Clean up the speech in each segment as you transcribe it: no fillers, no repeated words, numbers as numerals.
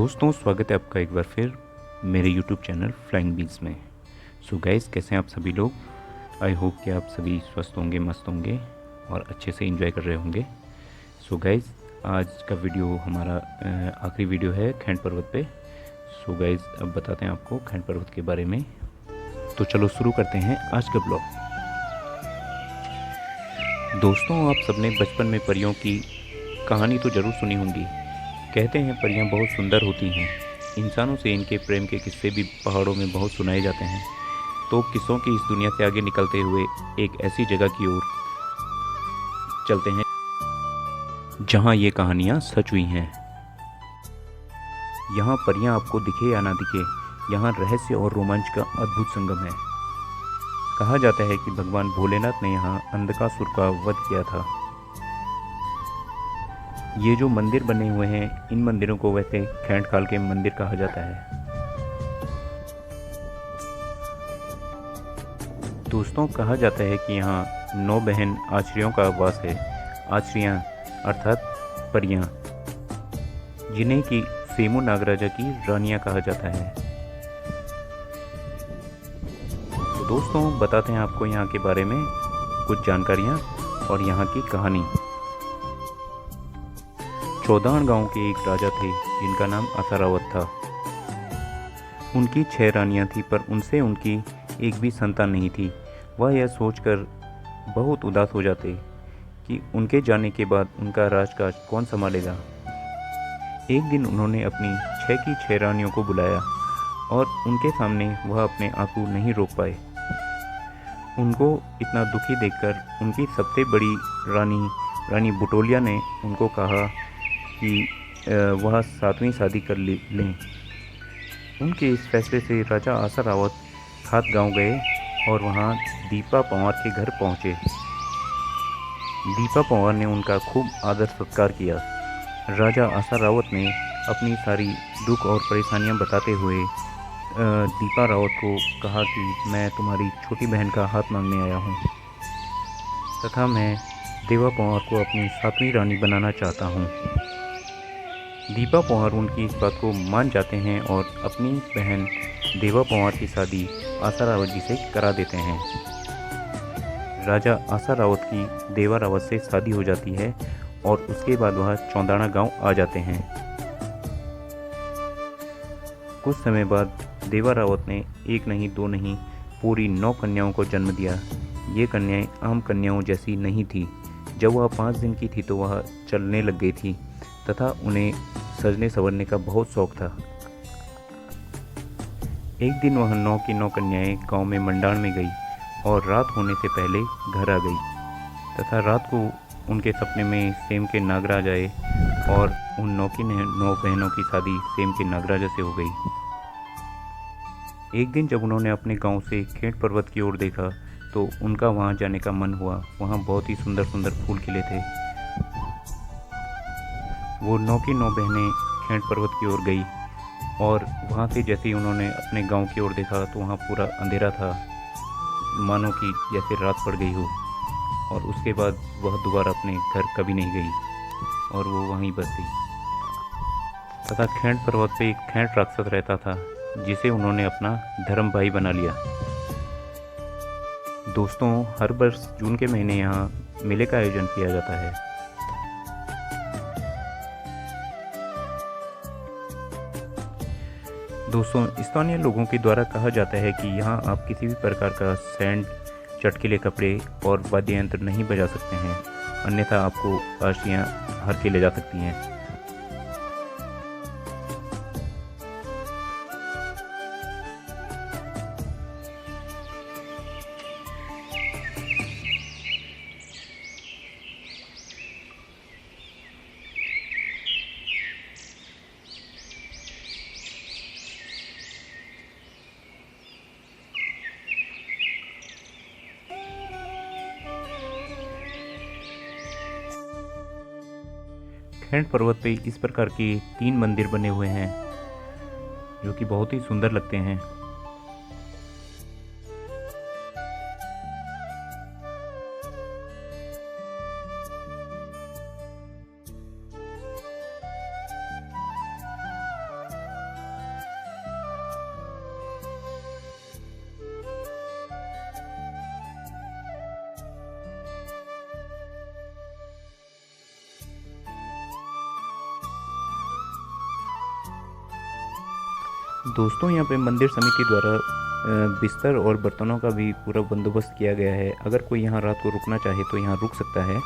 दोस्तों, स्वागत है आपका एक बार फिर मेरे YouTube चैनल फ्लाइंग बीन्स में। सो गाइस, कैसे हैं आप सभी लोग। आई होप कि आप सभी स्वस्थ होंगे, मस्त होंगे और अच्छे से एंजॉय कर रहे होंगे। सो गाइस, आज का वीडियो हमारा आखिरी वीडियो है खैंड पर्वत पे। सो गाइस, अब बताते हैं आपको खैंड पर्वत के बारे में। तो चलो शुरू करते हैं आज का ब्लॉग। दोस्तों, आप सबने बचपन में परियों की कहानी तो ज़रूर सुनी होंगी। कहते हैं परियां बहुत सुंदर होती हैं। इंसानों से इनके प्रेम के किस्से भी पहाड़ों में बहुत सुनाए जाते हैं। तो किस्सों की इस दुनिया से आगे निकलते हुए एक ऐसी जगह की ओर चलते हैं जहां ये कहानियां सच हुई हैं। यहाँ परियां आपको दिखे या ना दिखे, यहाँ रहस्य और रोमांच का अद्भुत संगम है। कहा जाता है कि भगवान भोलेनाथ ने यहाँ अंधकासुर का वध किया था। ये जो मंदिर बने हुए हैं, इन मंदिरों को वैसे खैंड खाल के मंदिर कहा जाता है। दोस्तों, कहा जाता है कि यहाँ 9 बहन आश्रियों का वास है। आश्रियाँ अर्थात परियां, जिन्हें कि फेमू नागराजा की रानियां कहा जाता है। तो दोस्तों, बताते हैं आपको यहाँ के बारे में कुछ जानकारियाँ और यहाँ की कहानी। चौदान गांव के एक राजा थे जिनका नाम आसारावत था। उनकी 6 रानियां थी, पर उनसे उनकी एक भी संतान नहीं थी। वह यह सोचकर बहुत उदास हो जाते कि उनके जाने के बाद उनका राजकाज कौन संभालेगा। एक दिन उन्होंने अपनी 6 की 6 रानियों को बुलाया और उनके सामने वह अपने आंसू नहीं रोक पाए। उनको इतना दुखी देखकर उनकी सबसे बड़ी रानी बुटोलिया ने उनको कहा कि वह 7वीं शादी कर लें। उनके इस फैसले से राजा आसारावत खात गांव गए और वहां दीपा पंवार के घर पहुंचे। दीपा पंवार ने उनका खूब आदर सत्कार किया। राजा आसारावत ने अपनी सारी दुख और परेशानियां बताते हुए दीपा रावत को कहा कि मैं तुम्हारी छोटी बहन का हाथ मांगने आया हूं तथा मैं देवा पंवार को अपनी 7वीं रानी बनाना चाहता हूं। दीपा पंवार उनकी इस बात को मान जाते हैं और अपनी बहन देवा पंवार की शादी आसारावत जी से करा देते हैं। राजा आसारावत की देवा रावत से शादी हो जाती है और उसके बाद वह चौंदाना गांव आ जाते हैं। कुछ समय बाद देवा रावत ने 1 नहीं 2 नहीं पूरी 9 कन्याओं को जन्म दिया। ये कन्याएं आम कन्याओं जैसी नहीं थी। जब वह 5 दिन की थी तो वह चलने लग गई थी तथा उन्हें सजने संवरने का बहुत शौक था। एक दिन वह 9 की 9 कन्याएं गांव में मंडाण में गई और रात होने से पहले घर आ गई तथा रात को उनके सपने में सेम के नागराज आए और उन 9 की 9 बहनों की शादी सेम के नागराजा से हो गई। एक दिन जब उन्होंने अपने गांव से खैंड पर्वत की ओर देखा तो उनका वहां जाने का मन हुआ। वहां बहुत ही सुंदर सुंदर फूल खिले थे। वो 9 की 9 बहनें खैंड पर्वत की ओर गई और वहाँ से जैसे ही उन्होंने अपने गांव की ओर देखा तो वहाँ पूरा अंधेरा था, मानो कि जैसे रात पड़ गई हो। और उसके बाद वह दोबारा अपने घर कभी नहीं गई और वो वहीं बस गई। तथा खैंड पर्वत पे एक खैंड राक्षस रहता था जिसे उन्होंने अपना धर्म भाई बना लिया। दोस्तों, हर वर्ष जून के महीने यहाँ मेले का आयोजन किया जाता है। दोस्तों, स्थानीय लोगों के द्वारा कहा जाता है कि यहाँ आप किसी भी प्रकार का सैंड, चटकीले कपड़े और वाद्य यंत्र नहीं बजा सकते हैं, अन्यथा आपको आशियाँ हर के ले जा सकती हैं। खैंड पर्वत पे इस प्रकार के 3 मंदिर बने हुए हैं जो कि बहुत ही सुंदर लगते हैं। दोस्तों यहाँ पे मंदिर समिति द्वारा बिस्तर और बर्तनों का भी पूरा बंदोबस्त किया गया है। अगर कोई यहाँ रात को रुकना चाहे तो यहाँ रुक सकता है।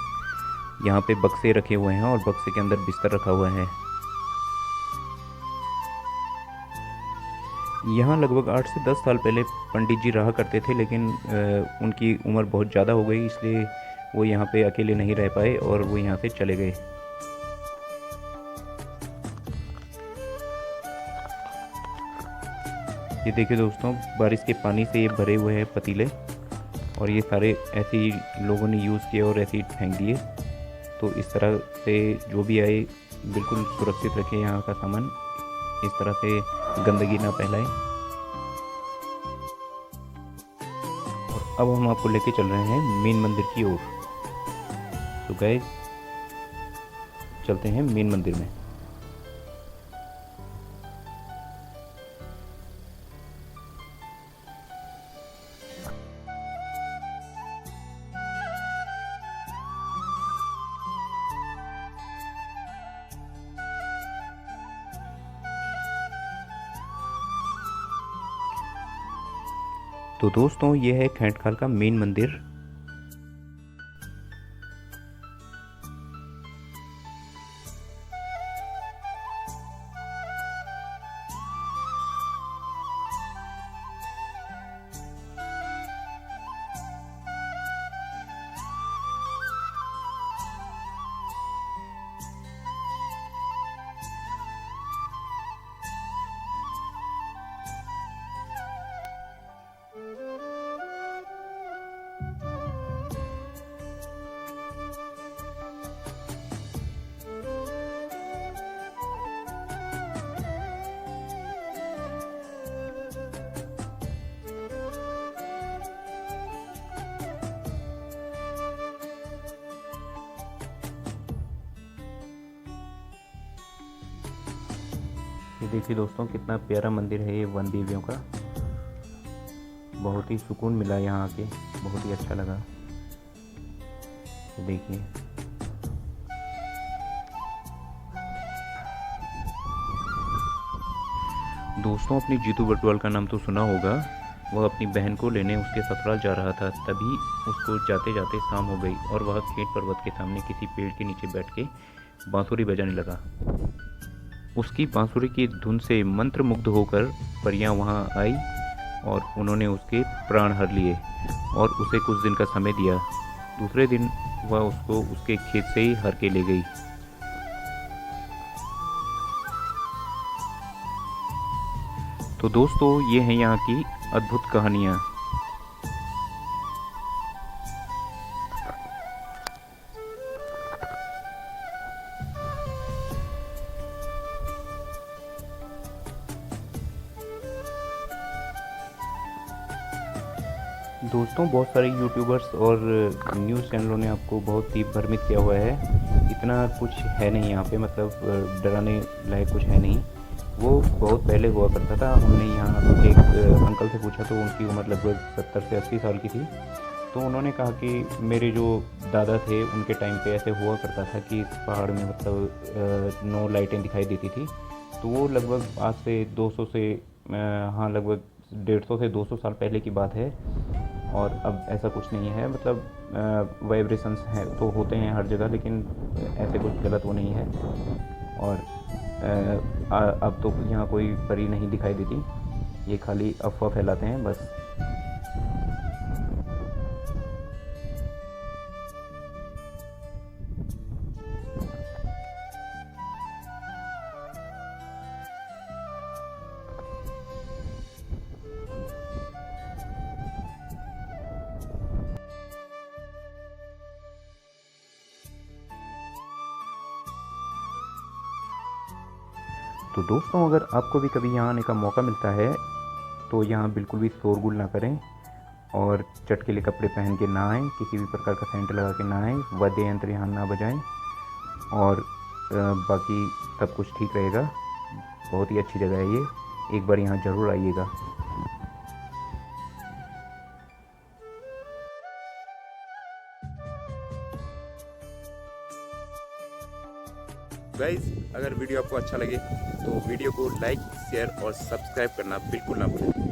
यहाँ पे बक्से रखे हुए हैं और बक्से के अंदर बिस्तर रखा हुआ है। यहाँ लगभग 8 से 10 साल पहले पंडित जी रहा करते थे, लेकिन उनकी उम्र बहुत ज़्यादा हो गई, इसलिए वो यहाँ पे अकेले नहीं रह पाए और वो यहाँ से चले गए। ये देखिए दोस्तों, बारिश के पानी से ये भरे हुए हैं पतीले, और ये सारे ऐसे ही लोगों ने यूज़ किए और ऐसे ही फेंक दिए। तो इस तरह से जो भी आए बिल्कुल सुरक्षित रखें यहाँ का सामान, इस तरह से गंदगी ना फैलाएं। और अब हम आपको लेके चल रहे हैं मेन मंदिर की ओर। तो गाइस चलते हैं मेन मंदिर में। तो दोस्तों ये है खैंटखाल का मेन मंदिर। ये देखिए दोस्तों, कितना प्यारा मंदिर है ये वन देवियों का। बहुत ही सुकून मिला यहाँ आके, बहुत ही अच्छा लगा। ये देखिए, दोस्तों अपनी जीतू बटवाल का नाम तो सुना होगा। वह अपनी बहन को लेने उसके ससुराल जा रहा था, तभी उसको जाते जाते शाम हो गई और वह खेत पर्वत के सामने किसी पेड़ के नीचे बैठ के बांसुरी बजाने लगा। उसकी बांसुरी की धुन से मंत्रमुग्ध होकर परियां वहां आई और उन्होंने उसके प्राण हर लिए और उसे कुछ दिन का समय दिया। दूसरे दिन वह उसको उसके खेत से ही हर के ले गई। तो दोस्तों ये हैं यहाँ की अद्भुत कहानियाँ। दोस्तों बहुत सारे यूट्यूबर्स और न्यूज़ चैनलों ने आपको बहुत ही भ्रमित किया हुआ है। इतना कुछ है नहीं यहाँ पे, मतलब डराने लायक कुछ है नहीं। वो बहुत पहले हुआ करता था। हमने यहाँ एक अंकल से पूछा तो उनकी उम्र लगभग 70 से 80 साल की थी। तो उन्होंने कहा कि मेरे जो दादा थे उनके टाइम पे ऐसे हुआ करता था कि इस पहाड़ में मतलब 9 लाइटें दिखाई देती थी। तो वो लगभग आज से 200 से हाँ लगभग 150 से 200 साल पहले की बात है। और अब ऐसा कुछ नहीं है, मतलब वाइब्रेशंस हैं तो होते हैं हर जगह, लेकिन ऐसे कुछ गलत वो नहीं है। और अब तो यहाँ कोई परी नहीं दिखाई देती, ये खाली अफवाह फैलाते हैं बस। तो दोस्तों अगर आपको भी कभी यहाँ आने का मौका मिलता है तो यहाँ बिल्कुल भी शोरगुल ना करें और चटकीले कपड़े पहन के ना आएँ, किसी भी प्रकार का सेंट लगा के ना आएँ, वाद्य यंत्र यहाँ ना बजाएं और बाकी सब कुछ ठीक रहेगा। बहुत ही अच्छी जगह है ये, एक बार यहाँ ज़रूर आइएगा। गाइज अगर वीडियो आपको अच्छा लगे तो वीडियो को लाइक शेयर और सब्सक्राइब करना बिल्कुल ना भूलें।